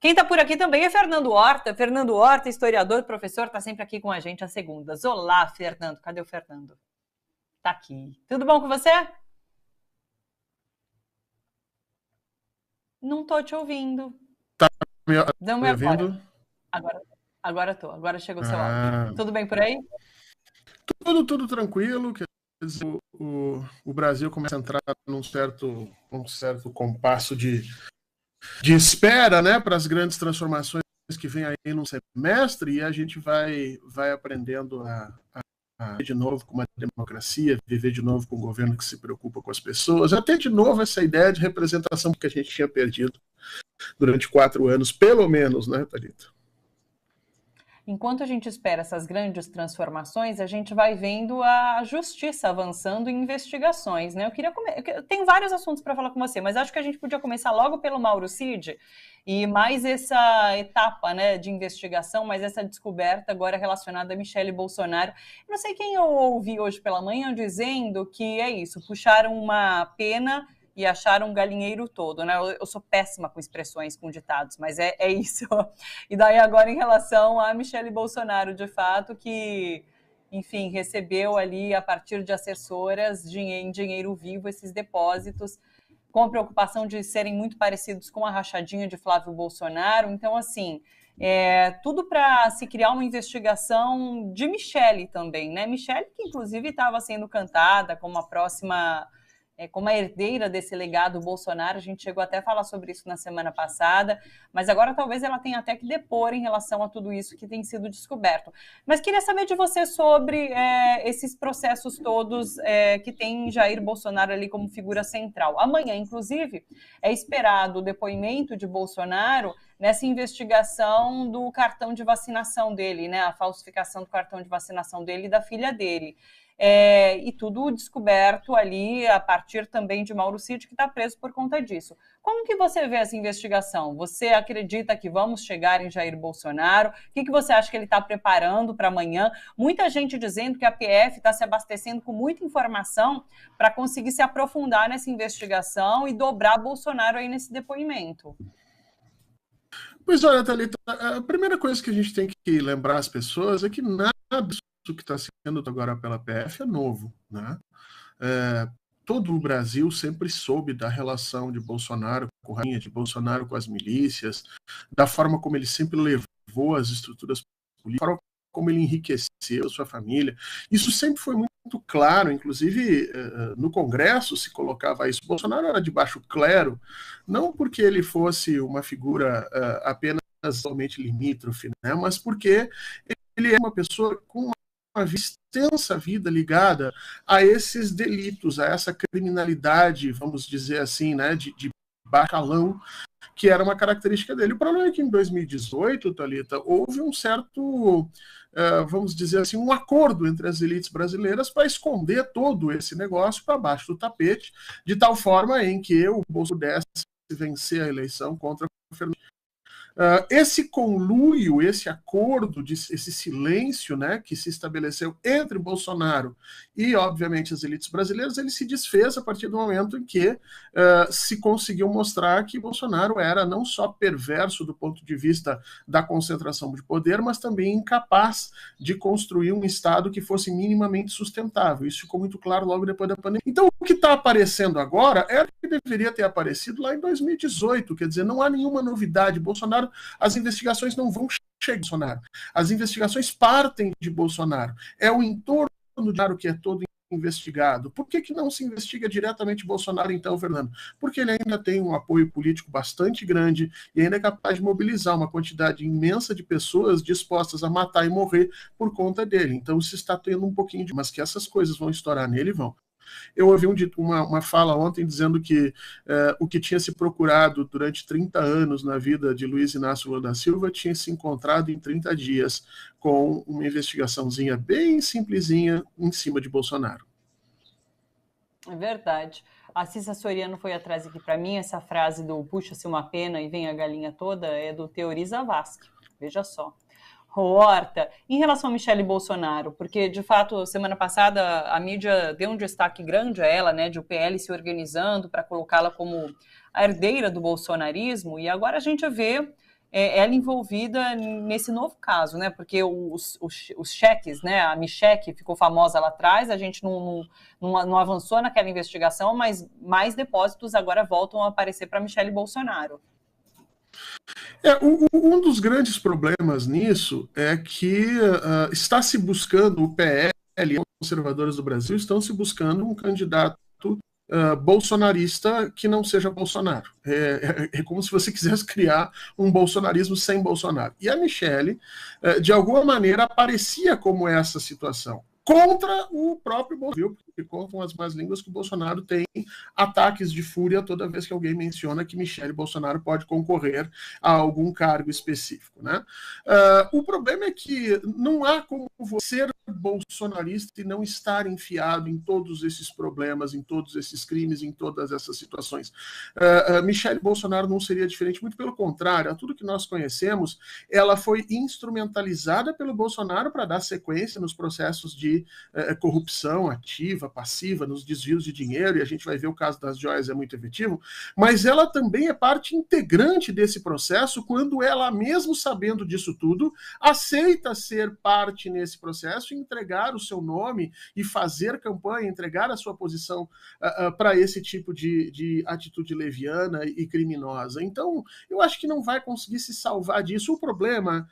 Quem está por aqui também é Fernando Horta. Fernando Horta, historiador, professor, está sempre aqui com a gente às segundas. Olá, Fernando. Cadê o Fernando? Está aqui. Tudo bom com você? Não estou te ouvindo. Tá Não me ouvindo? Agora estou. Agora chegou o seu áudio. Tudo bem por aí? Tudo tranquilo. Quer dizer, o Brasil começa a entrar num certo compasso de espera, né, para as grandes transformações que vem aí no semestre, e a gente vai aprendendo a viver de novo com uma democracia, viver de novo com um governo que se preocupa com as pessoas, até de novo essa ideia de representação que a gente tinha perdido durante 4 anos, pelo menos, né, Thalita? Enquanto a gente espera essas grandes transformações, a gente vai vendo a justiça avançando em investigações, né? Eu tenho vários assuntos para falar com você, mas acho que a gente podia começar logo pelo Mauro Cid e mais essa etapa, né, de investigação, mais essa descoberta agora relacionada a Michele Bolsonaro. Eu não sei quem eu ouvi hoje pela manhã dizendo que é isso, puxaram uma pena e acharam um galinheiro todo, né? Eu sou péssima com expressões, com ditados, mas é isso. E daí agora em relação a Michele Bolsonaro, de fato, que, enfim, recebeu ali a partir de assessoras em dinheiro vivo esses depósitos, com a preocupação de serem muito parecidos com a rachadinha de Flávio Bolsonaro. Então, assim, tudo para se criar uma investigação de Michele também, né? Michele, que inclusive estava sendo cantada como a próxima... como a herdeira desse legado Bolsonaro, a gente chegou até a falar sobre isso na semana passada, mas agora talvez ela tenha até que depor em relação a tudo isso que tem sido descoberto. Mas queria saber de você sobre esses processos todos que tem Jair Bolsonaro ali como figura central. Amanhã, inclusive, é esperado o depoimento de Bolsonaro nessa investigação do cartão de vacinação dele, né? A falsificação do cartão de vacinação dele e da filha dele. E tudo descoberto ali a partir também de Mauro Cid, que está preso por conta disso. Como que você vê essa investigação? Você acredita que vamos chegar em Jair Bolsonaro? O que você acha que ele está preparando para amanhã? Muita gente dizendo que a PF está se abastecendo com muita informação para conseguir se aprofundar nessa investigação e dobrar Bolsonaro aí nesse depoimento. Pois olha, Thalita, a primeira coisa que a gente tem que lembrar as pessoas é que nada que está sendo agora pela PF é novo, né? Todo o Brasil sempre soube da relação de Bolsonaro com a rainha, de Bolsonaro com as milícias, da forma como ele sempre levou as estruturas políticas, da forma como ele enriqueceu a sua família. Isso sempre foi muito claro, inclusive no Congresso se colocava isso. Bolsonaro era de baixo clero, não porque ele fosse uma figura apenas somente limítrofe, né? Mas porque ele é uma pessoa com uma extensa vida ligada a esses delitos, a essa criminalidade, vamos dizer assim, né, de bacalhau, que era uma característica dele. O problema é que em 2018, Thalita, houve um certo, vamos dizer assim, um acordo entre as elites brasileiras para esconder todo esse negócio para baixo do tapete, de tal forma em que o Bolsonaro pudesse vencer a eleição contra o Fernando. Esse conluio, esse acordo, esse silêncio, né, que se estabeleceu entre Bolsonaro e, obviamente, as elites brasileiras, ele se desfez a partir do momento em que se conseguiu mostrar que Bolsonaro era não só perverso do ponto de vista da concentração de poder, mas também incapaz de construir um Estado que fosse minimamente sustentável. Isso ficou muito claro logo depois da pandemia. Então, o que está aparecendo agora é o que deveria ter aparecido lá em 2018, quer dizer, não há nenhuma novidade. Bolsonaro, as investigações não vão chegar a Bolsonaro. As investigações partem de Bolsonaro. É o entorno do Bolsonaro que é todo investigado. Por que não se investiga diretamente Bolsonaro, então, Fernando? Porque ele ainda tem um apoio político bastante grande e ainda é capaz de mobilizar uma quantidade imensa de pessoas dispostas a matar e morrer por conta dele. Então, se está tendo um pouquinho de... Mas que essas coisas vão estourar nele, vão. Eu ouvi uma fala ontem dizendo que o que tinha se procurado durante 30 anos na vida de Luiz Inácio Lula da Silva tinha se encontrado em 30 dias com uma investigaçãozinha bem simplesinha em cima de Bolsonaro. É verdade. A Cissa Soriano foi atrás aqui para mim, essa frase do puxa-se uma pena e vem a galinha toda é do Teori Zavascki. Veja só. Horta, em relação a Michele Bolsonaro, porque, de fato, semana passada a mídia deu um destaque grande a ela, né, de o PL se organizando para colocá-la como a herdeira do bolsonarismo, e agora a gente vê ela envolvida nesse novo caso, né? Porque os cheques, né? A Micheque ficou famosa lá atrás, a gente não avançou naquela investigação, mas mais depósitos agora voltam a aparecer para Michele Bolsonaro. Um dos grandes problemas nisso é que está se buscando, o PL e os conservadores do Brasil estão se buscando um candidato bolsonarista que não seja Bolsonaro. É como se você quisesse criar um bolsonarismo sem Bolsonaro. E a Michele, de alguma maneira, aparecia como essa situação. Contra o próprio Bolsonaro, porque contam as más línguas que o Bolsonaro tem ataques de fúria toda vez que alguém menciona que Michele Bolsonaro pode concorrer a algum cargo específico, né? O problema é que não há como você ser bolsonarista e não estar enfiado em todos esses problemas, em todos esses crimes, em todas essas situações. Michele Bolsonaro não seria diferente, muito pelo contrário, a tudo que nós conhecemos, ela foi instrumentalizada pelo Bolsonaro para dar sequência nos processos de corrupção ativa, passiva, nos desvios de dinheiro, e a gente vai ver o caso das joias, é muito efetivo, mas ela também é parte integrante desse processo quando ela, mesmo sabendo disso tudo, aceita ser parte nesse processo e entregar o seu nome e fazer campanha, entregar a sua posição para esse tipo de atitude leviana e criminosa. Então, eu acho que não vai conseguir se salvar disso. O problema,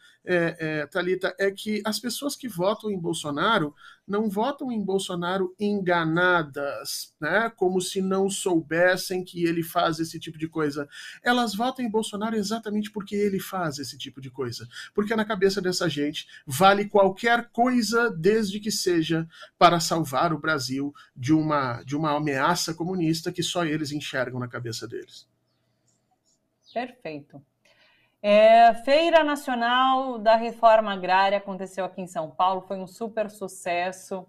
Thalita, é que as pessoas que votam em Bolsonaro não votam em Bolsonaro enganadas, né? Como se não soubessem que ele faz esse tipo de coisa. Elas votam em Bolsonaro exatamente porque ele faz esse tipo de coisa. Porque na cabeça dessa gente vale qualquer coisa, desde que seja para salvar o Brasil de uma ameaça comunista que só eles enxergam na cabeça deles. Perfeito. Feira Nacional da Reforma Agrária aconteceu aqui em São Paulo, foi um super sucesso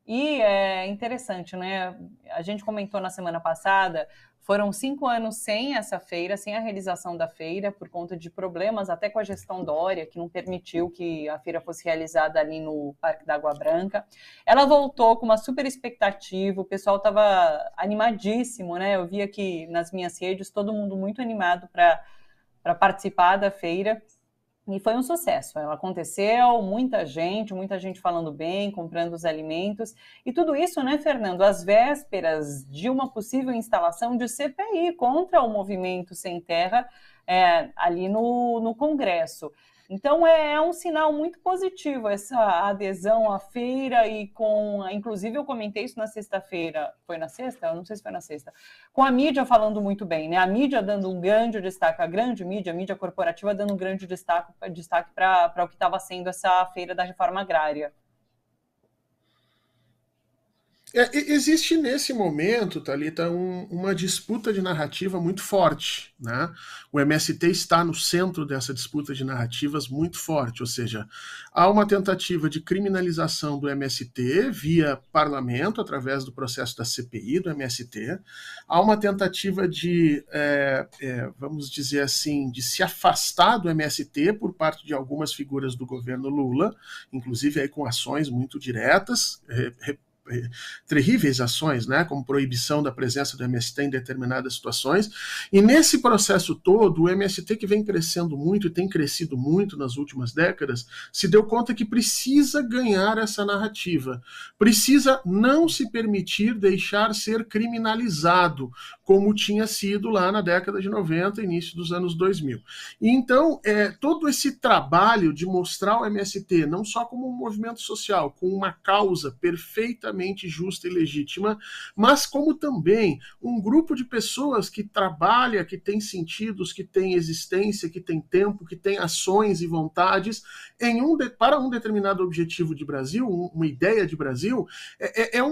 e é interessante, né? A gente comentou na semana passada, foram 5 anos sem essa feira, sem a realização da feira, por conta de problemas até com a gestão Dória, que não permitiu que a feira fosse realizada ali no Parque da Água Branca. Ela voltou com uma super expectativa, o pessoal estava animadíssimo, né? Eu vi aqui nas minhas redes todo mundo muito animado para participar da feira, e foi um sucesso. Ela aconteceu, muita gente falando bem, comprando os alimentos, e tudo isso, né, Fernando, às vésperas de uma possível instalação de CPI contra o Movimento Sem Terra ali no Congresso. Então, é um sinal muito positivo essa adesão à feira e inclusive eu comentei isso na sexta-feira, foi na sexta? Eu não sei se foi na sexta. Com a mídia falando muito bem, né? A mídia dando um grande destaque, a grande mídia, a mídia corporativa dando um grande destaque para o que estava sendo essa feira da reforma agrária. Existe nesse momento, Thalita, uma disputa de narrativa muito forte, né? O MST está no centro dessa disputa de narrativas muito forte, ou seja, há uma tentativa de criminalização do MST via parlamento, através do processo da CPI do MST, há uma tentativa de, vamos dizer assim, de se afastar do MST por parte de algumas figuras do governo Lula, inclusive aí com ações muito diretas, terríveis ações, né, como proibição da presença do MST em determinadas situações, e nesse processo todo, o MST, que vem crescendo muito e tem crescido muito nas últimas décadas, se deu conta que precisa ganhar essa narrativa, precisa não se permitir deixar ser criminalizado, como tinha sido lá na década de 90, início dos anos 2000. E então, todo esse trabalho de mostrar o MST não só como um movimento social, com uma causa perfeitamente justa e legítima, mas como também um grupo de pessoas que trabalha, que tem sentidos, que tem existência, que tem tempo, que tem ações e vontades para um determinado objetivo de Brasil, uma ideia de Brasil, é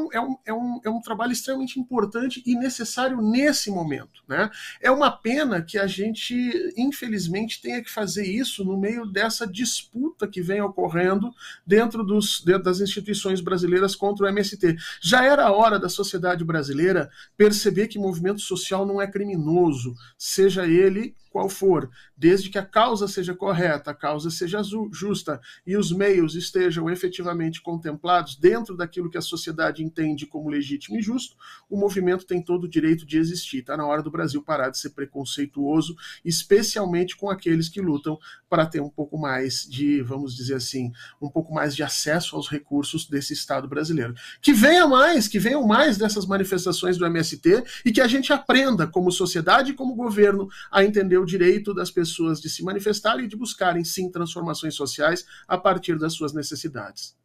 um trabalho extremamente importante e necessário nesse momento, né? É uma pena que a gente, infelizmente, tenha que fazer isso no meio dessa disputa que vem ocorrendo dentro das instituições brasileiras contra o MST. Já era a hora da sociedade brasileira perceber que movimento social não é criminoso, seja ele qual for, desde que a causa seja correta, a causa seja justa e os meios estejam efetivamente contemplados dentro daquilo que a sociedade entende como legítimo e justo, o movimento tem todo o direito de existir. Está na hora do Brasil parar de ser preconceituoso, especialmente com aqueles que lutam para ter um pouco mais de, vamos dizer assim, um pouco mais de acesso aos recursos desse Estado brasileiro. Que venham mais dessas manifestações do MST e que a gente aprenda como sociedade e como governo a entender o direito das pessoas de se manifestarem e de buscarem, sim, transformações sociais a partir das suas necessidades.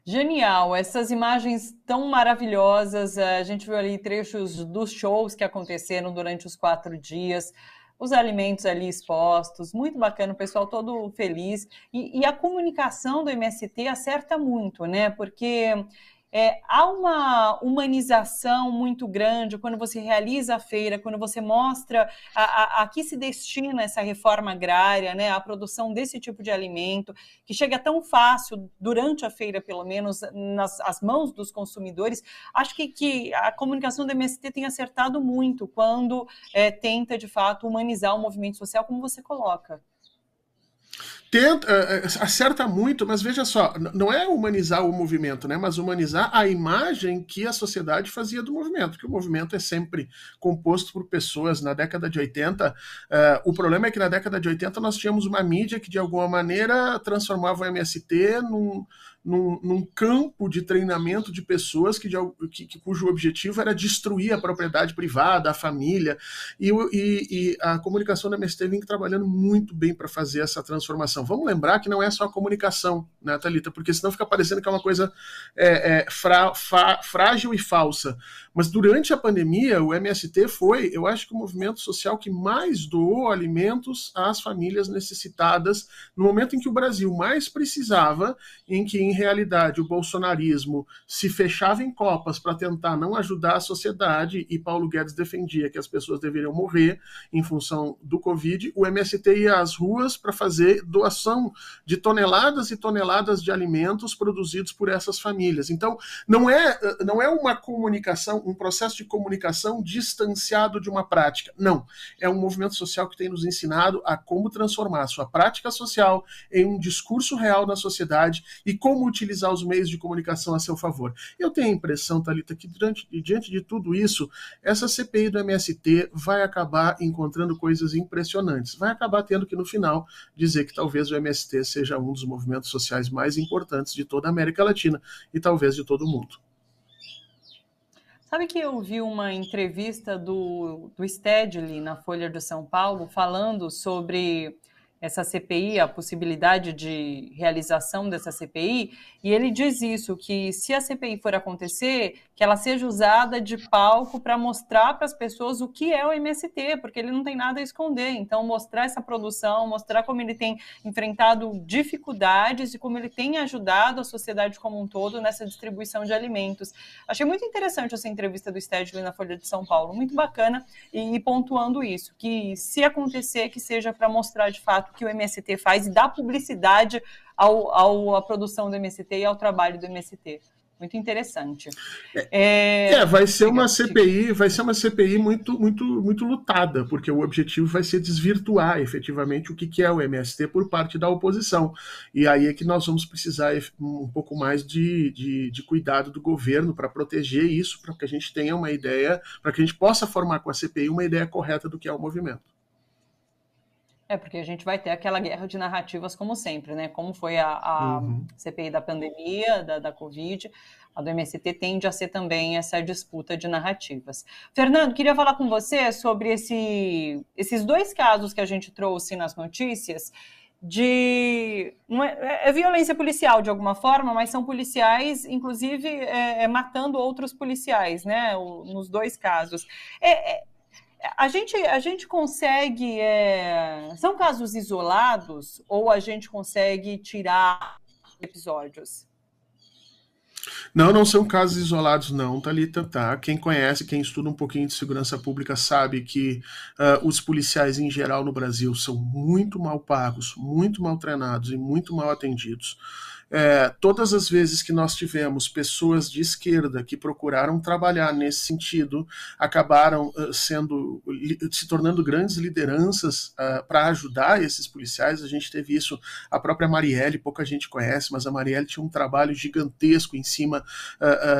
Genial, essas imagens tão maravilhosas, a gente viu ali trechos dos shows que aconteceram durante os 4 dias, os alimentos ali expostos, muito bacana, o pessoal todo feliz, e a comunicação do MST acerta muito, né, porque há uma humanização muito grande quando você realiza a feira, quando você mostra a que se destina essa reforma agrária, né, a produção desse tipo de alimento, que chega tão fácil, durante a feira, pelo menos, nas mãos dos consumidores. Acho que a comunicação do MST tem acertado muito quando tenta, de fato, humanizar o movimento social, como você coloca. Acerta muito, mas veja só, não é humanizar o movimento, né, mas humanizar a imagem que a sociedade fazia do movimento, porque o movimento é sempre composto por pessoas. Na década de 80, o problema é que na década de 80 nós tínhamos uma mídia que de alguma maneira transformava o MST num campo de treinamento de pessoas cujo objetivo era destruir a propriedade privada, a família, e a comunicação da MST vem trabalhando muito bem para fazer essa transformação. Vamos lembrar que não é só a comunicação, né, Thalita? Porque senão fica parecendo que é uma coisa frágil e falsa. Mas durante a pandemia, o MST foi, eu acho que o movimento social que mais doou alimentos às famílias necessitadas no momento em que o Brasil mais precisava, em que, em realidade, o bolsonarismo se fechava em copas para tentar não ajudar a sociedade e Paulo Guedes defendia que as pessoas deveriam morrer em função do Covid. O MST ia às ruas para fazer doação de toneladas e toneladas de alimentos produzidos por essas famílias. Então, não é uma comunicação, um processo de comunicação distanciado de uma prática. Não. É um movimento social que tem nos ensinado a como transformar a sua prática social em um discurso real na sociedade e como utilizar os meios de comunicação a seu favor. Eu tenho a impressão, Thalita, que diante de tudo isso, essa CPI do MST vai acabar encontrando coisas impressionantes. Vai acabar tendo que, no final, dizer que talvez o MST seja um dos movimentos sociais mais importantes de toda a América Latina e talvez de todo o mundo. Sabe que eu vi uma entrevista do Stedley na Folha de São Paulo falando sobre essa CPI, a possibilidade de realização dessa CPI, e ele diz isso, que se a CPI for acontecer, que ela seja usada de palco para mostrar para as pessoas o que é o MST, porque ele não tem nada a esconder. Então, mostrar essa produção, mostrar como ele tem enfrentado dificuldades e como ele tem ajudado a sociedade como um todo nessa distribuição de alimentos. Achei muito interessante essa entrevista do Stedley na Folha de São Paulo, muito bacana, e pontuando isso, que se acontecer, que seja para mostrar de fato o que o MST faz e dar publicidade à produção do MST e ao trabalho do MST. Muito interessante. Vai ser uma CPI muito, muito, muito lutada, porque o objetivo vai ser desvirtuar efetivamente o que é o MST por parte da oposição. E aí é que nós vamos precisar um pouco mais de cuidado do governo para proteger isso, para que a gente tenha uma ideia, para que a gente possa formar com a CPI uma ideia correta do que é o movimento. Porque a gente vai ter aquela guerra de narrativas como sempre, né? Como foi a CPI da pandemia, da Covid, a do MST tende a ser também essa disputa de narrativas. Fernando, queria falar com você sobre esses 2 casos que a gente trouxe nas notícias não é violência policial de alguma forma, mas são policiais, inclusive, matando outros policiais, né? Nos 2 casos. A gente consegue... São casos isolados ou a gente consegue tirar episódios? Não são casos isolados não, Thalita, tá? Quem conhece, quem estuda um pouquinho de segurança pública sabe que os policiais em geral no Brasil são muito mal pagos, muito mal treinados e muito mal atendidos. Todas as vezes que nós tivemos pessoas de esquerda que procuraram trabalhar nesse sentido, acabaram se tornando grandes lideranças para ajudar esses policiais. A gente teve isso, a própria Marielle, pouca gente conhece, mas a Marielle tinha um trabalho gigantesco em cima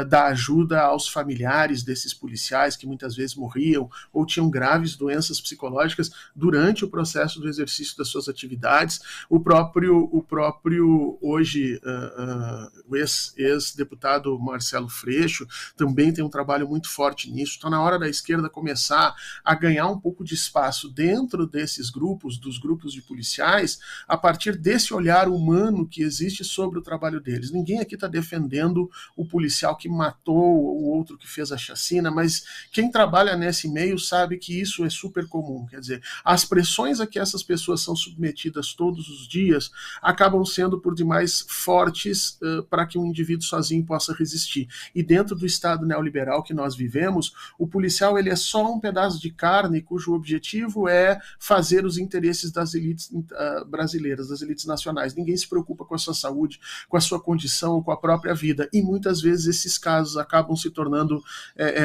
da ajuda aos familiares desses policiais que muitas vezes morriam ou tinham graves doenças psicológicas durante o processo do exercício das suas atividades. O próprio hoje o ex-deputado Marcelo Freixo também tem um trabalho muito forte nisso. Está na hora da esquerda começar a ganhar um pouco de espaço dentro desses grupos, dos grupos de policiais, a partir desse olhar humano que existe sobre o trabalho deles. Ninguém aqui está defendendo o policial que matou o outro que fez a chacina, mas quem trabalha nesse meio sabe que isso é super comum. Quer dizer, as pressões a que essas pessoas são submetidas todos os dias acabam sendo por demais fortes para que um indivíduo sozinho possa resistir. E dentro do Estado neoliberal que nós vivemos, o policial ele é só um pedaço de carne cujo objetivo é fazer os interesses das elites brasileiras, das elites nacionais. Ninguém se preocupa com a sua saúde, com a sua condição, com a própria vida. E muitas vezes esses casos acabam se tornando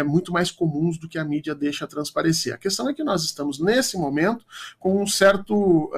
muito mais comuns do que a mídia deixa transparecer. A questão é que nós estamos, nesse momento, com um certo,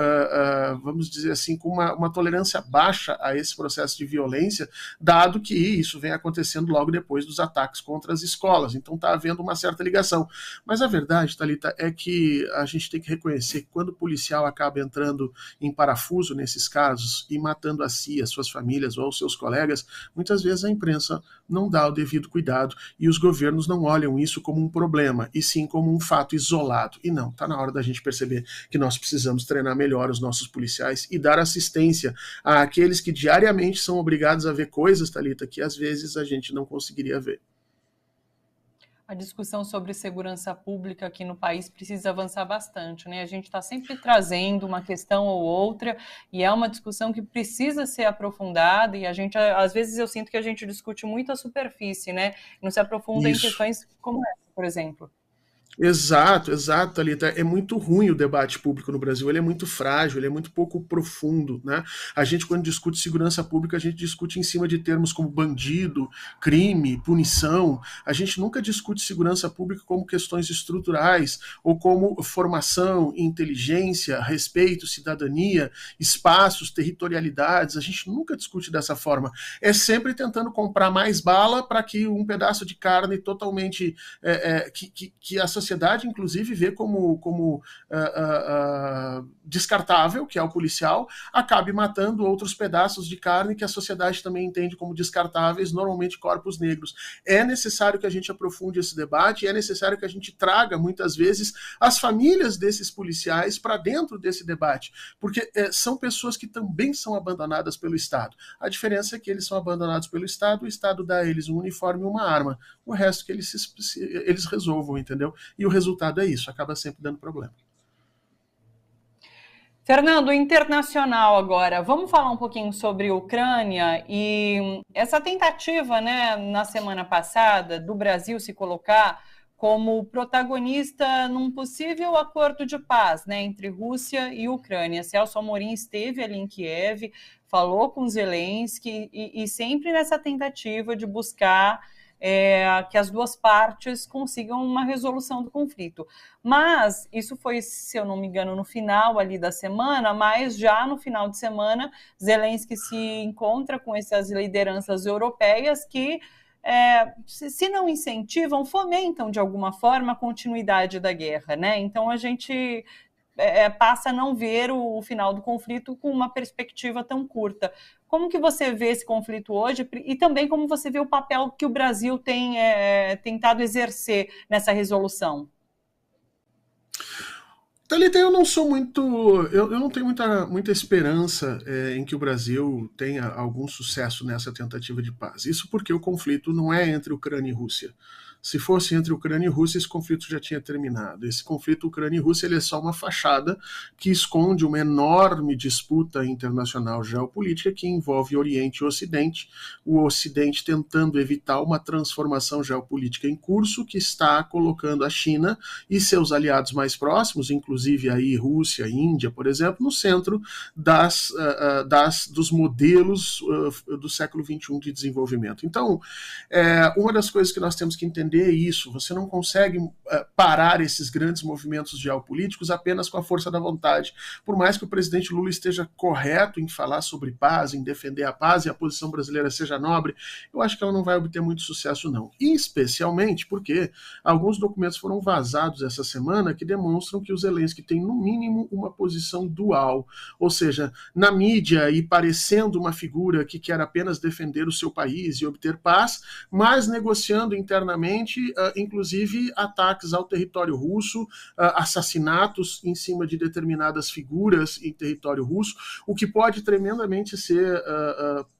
vamos dizer assim, com uma tolerância baixa a esse processo de violência, dado que isso vem acontecendo logo depois dos ataques contra as escolas. Então está havendo uma certa ligação. Mas a verdade, Thalita, é que a gente tem que reconhecer que quando o policial acaba entrando em parafuso nesses casos e matando a si, as suas famílias ou os seus colegas, muitas vezes a imprensa não dá o devido cuidado e os governos não olham isso como um problema, e sim como um fato isolado. E não, está na hora da gente perceber que nós precisamos treinar melhor os nossos policiais e dar assistência àqueles que diariamente são obrigados a ver coisas, Thalita, que às vezes a gente não conseguiria ver. A discussão sobre segurança pública aqui no país precisa avançar bastante, né? A gente está sempre trazendo uma questão ou outra e é uma discussão que precisa ser aprofundada e a gente, às vezes eu sinto que a gente discute muito a superfície, né? Não se aprofunda em questões como essa, por exemplo. Exato, Thalita. É muito ruim o debate público no Brasil, ele é muito frágil, ele é muito pouco profundo, né? A gente, quando discute segurança pública, a gente discute em cima de termos como bandido, crime, punição. A gente nunca discute segurança pública como questões estruturais, ou como formação, inteligência, respeito, cidadania, espaços, territorialidades. A gente nunca discute dessa forma. É sempre tentando comprar mais bala para que um pedaço de carne totalmente que a sociedade, inclusive, vê como descartável, que é o policial, acabe matando outros pedaços de carne que a sociedade também entende como descartáveis, normalmente corpos negros. É necessário que a gente aprofunde esse debate, é necessário que a gente traga, muitas vezes, as famílias desses policiais para dentro desse debate, porque são pessoas que também são abandonadas pelo Estado. A diferença é que eles são abandonados pelo Estado, o Estado dá a eles um uniforme e uma arma, o resto que eles resolvam, entendeu? E o resultado é isso, acaba sempre dando problema. Fernando, internacional agora, vamos falar um pouquinho sobre Ucrânia e essa tentativa, né, na semana passada, do Brasil se colocar como protagonista num possível acordo de paz, né, entre Rússia e Ucrânia. Celso Amorim esteve ali em Kiev, falou com Zelensky e sempre nessa tentativa de buscar que as duas partes consigam uma resolução do conflito. Mas isso foi, se eu não me engano, no final ali da semana, mas já no final de semana, Zelensky se encontra com essas lideranças europeias que, se não incentivam, fomentam de alguma forma a continuidade da guerra, né? Então a gente passa a não ver o final do conflito com uma perspectiva tão curta. Como que você vê esse conflito hoje e também como você vê o papel que o Brasil tem tentado exercer nessa resolução? Thalita, eu não sou muito. Eu não tenho muita esperança em que o Brasil tenha algum sucesso nessa tentativa de paz. Isso porque o conflito não é entre Ucrânia e Rússia. Se fosse entre Ucrânia e Rússia, esse conflito já tinha terminado. Esse conflito Ucrânia e Rússia ele é só uma fachada que esconde uma enorme disputa internacional geopolítica que envolve Oriente e Ocidente, o Ocidente tentando evitar uma transformação geopolítica em curso que está colocando a China e seus aliados mais próximos, inclusive aí Rússia, Índia, por exemplo, no centro dos modelos do século XXI de desenvolvimento. Então, uma das coisas que nós temos que entender é isso: você não consegue parar esses grandes movimentos geopolíticos apenas com a força da vontade. Por mais que o presidente Lula esteja correto em falar sobre paz, em defender a paz, e a posição brasileira seja nobre, eu acho que ela não vai obter muito sucesso, não. Especialmente porque alguns documentos foram vazados essa semana que demonstram que o Zelensky tem, no mínimo, uma posição dual. Ou seja, na mídia e parecendo uma figura que quer apenas defender o seu país e obter paz, mas negociando internamente, inclusive, ataques ao território russo, assassinatos em cima de determinadas figuras em território russo, o que pode tremendamente ser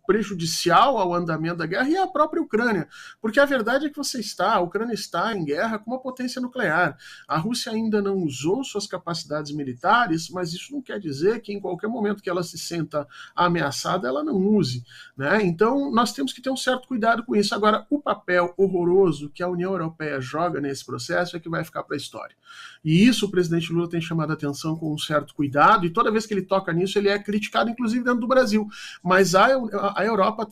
prejudicial ao andamento da guerra e à própria Ucrânia, porque a verdade é que a Ucrânia está em guerra com uma potência nuclear. A Rússia ainda não usou suas capacidades militares, mas isso não quer dizer que em qualquer momento que ela se senta ameaçada, ela não use, né? Então, nós temos que ter um certo cuidado com isso. Agora, o papel horroroso que a União Europeia joga nesse processo é que vai ficar para a história. E isso o presidente Lula tem chamado a atenção com um certo cuidado, e toda vez que ele toca nisso, ele é criticado, inclusive dentro do Brasil. Mas a Europa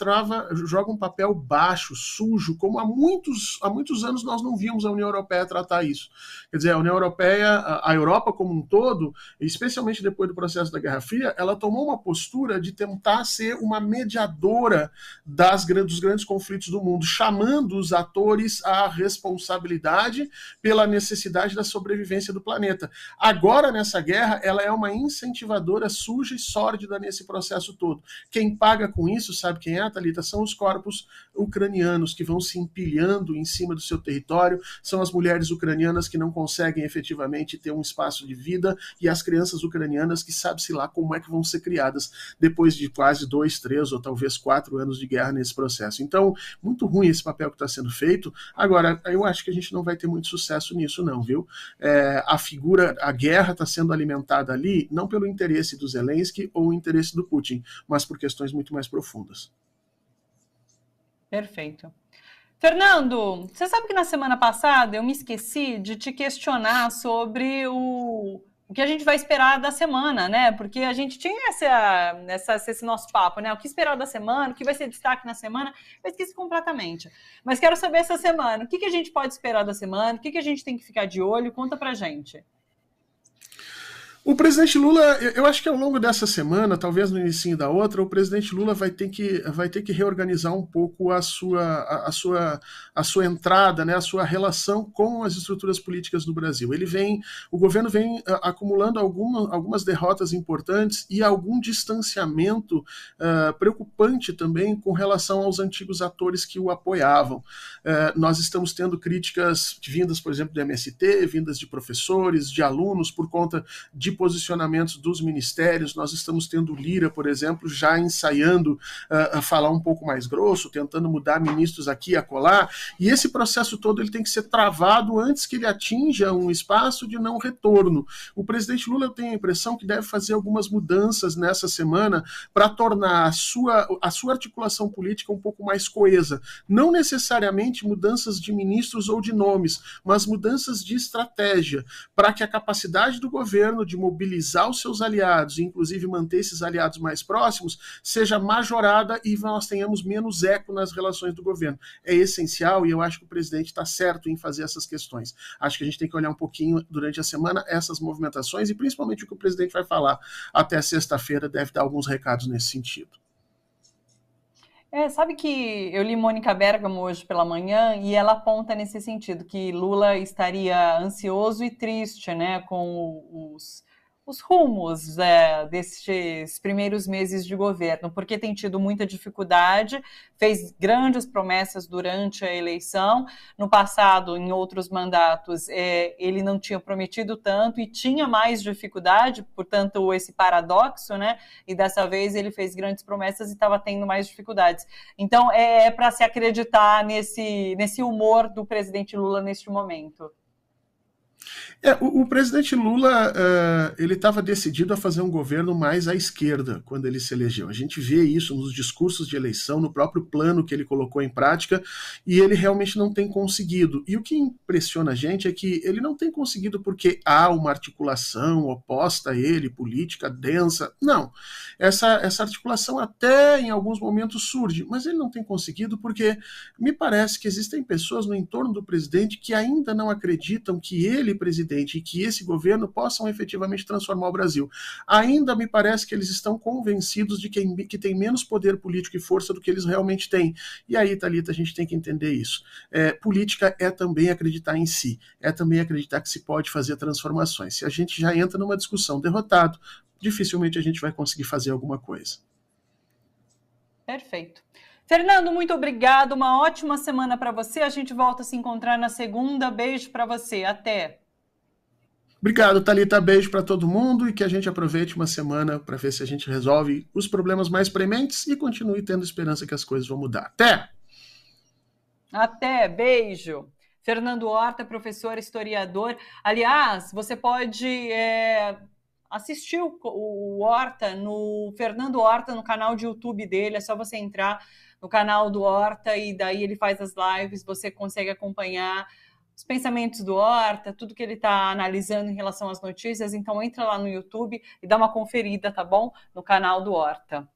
joga um papel baixo, sujo, como há muitos anos nós não víamos a União Europeia tratar isso. Quer dizer, a União Europeia, a Europa como um todo, especialmente depois do processo da Guerra Fria, ela tomou uma postura de tentar ser uma mediadora dos grandes conflitos do mundo, chamando os atores à responsabilidade pela necessidade da sobrevivência do planeta. Agora, nessa guerra, ela é uma incentivadora suja e sórdida nesse processo todo. Quem paga com isso, sabe quem é, Thalita? São os corpos ucranianos que vão se empilhando em cima do seu território, são as mulheres ucranianas que não conseguem efetivamente ter um espaço de vida e as crianças ucranianas que sabe-se lá como é que vão ser criadas depois de quase 2, 3 ou talvez 4 anos de guerra nesse processo. Então, muito ruim esse papel que está sendo feito. Agora, eu acho que a gente não vai ter muito sucesso nisso não, viu? A guerra está sendo alimentada ali não pelo interesse do Zelensky ou o interesse do Putin, mas por questões muito mais profundas. Perfeito. Fernando, você sabe que na semana passada eu me esqueci de te questionar sobre o que a gente vai esperar da semana, né? Porque a gente tinha esse nosso papo, né? O que esperar da semana, o que vai ser destaque na semana, eu esqueci completamente. Mas quero saber essa semana, o que a gente pode esperar da semana, o que a gente tem que ficar de olho, conta pra gente. O presidente Lula, eu acho que ao longo dessa semana, talvez no início da outra, o presidente Lula vai ter que reorganizar um pouco a sua entrada, né, a sua relação com as estruturas políticas do Brasil. O governo vem acumulando algumas derrotas importantes e algum distanciamento preocupante também com relação aos antigos atores que o apoiavam. Nós estamos tendo críticas vindas, por exemplo, do MST, vindas de professores, de alunos, por conta de posicionamentos dos ministérios. Nós estamos tendo Lira, por exemplo, já ensaiando a falar um pouco mais grosso, tentando mudar ministros aqui e acolá, e esse processo todo ele tem que ser travado antes que ele atinja um espaço de não retorno. O presidente Lula, eu tenho a impressão que deve fazer algumas mudanças nessa semana para tornar a sua articulação política um pouco mais coesa. Não necessariamente mudanças de ministros ou de nomes, mas mudanças de estratégia, para que a capacidade do governo de mobilizar os seus aliados, e inclusive manter esses aliados mais próximos, seja majorada e nós tenhamos menos eco nas relações do governo. É essencial e eu acho que o presidente está certo em fazer essas questões. Acho que a gente tem que olhar um pouquinho durante a semana essas movimentações e principalmente o que o presidente vai falar até sexta-feira deve dar alguns recados nesse sentido. Sabe que eu li Mônica Bergamo hoje pela manhã e ela aponta nesse sentido, que Lula estaria ansioso e triste, né, com os rumos destes primeiros meses de governo, porque tem tido muita dificuldade, fez grandes promessas durante a eleição. No passado, em outros mandatos, ele não tinha prometido tanto e tinha mais dificuldade, portanto, esse paradoxo, né? E dessa vez ele fez grandes promessas e estava tendo mais dificuldades. Então, é para se acreditar nesse humor do presidente Lula neste momento. O presidente Lula ele estava decidido a fazer um governo mais à esquerda quando ele se elegeu. A gente vê isso nos discursos de eleição, no próprio plano que ele colocou em prática, e ele realmente não tem conseguido. E o que impressiona a gente é que ele não tem conseguido porque há uma articulação oposta a ele, política densa. Não. Essa articulação até em alguns momentos surge, mas ele não tem conseguido porque me parece que existem pessoas no entorno do presidente que ainda não acreditam que ele, presidente, e que esse governo possam efetivamente transformar o Brasil. Ainda me parece que eles estão convencidos de que tem menos poder político e força do que eles realmente têm. E aí, Thalita, a gente tem que entender isso. Política é também acreditar em si, é também acreditar que se pode fazer transformações. Se a gente já entra numa discussão derrotado, dificilmente a gente vai conseguir fazer alguma coisa. Perfeito. Fernando, muito obrigado. Uma ótima semana para você. A gente volta a se encontrar na segunda. Beijo para você. Até. Obrigado, Thalita. Beijo para todo mundo e que a gente aproveite uma semana para ver se a gente resolve os problemas mais prementes e continue tendo esperança que as coisas vão mudar. Até! Até, beijo. Fernando Horta, professor, historiador. Aliás, você pode assistir o Horta, no Fernando Horta, no canal de YouTube dele. É só você entrar no canal do Horta e daí ele faz as lives, você consegue acompanhar os pensamentos do Horta, tudo que ele está analisando em relação às notícias. Então entra lá no YouTube e dá uma conferida, tá bom? No canal do Horta.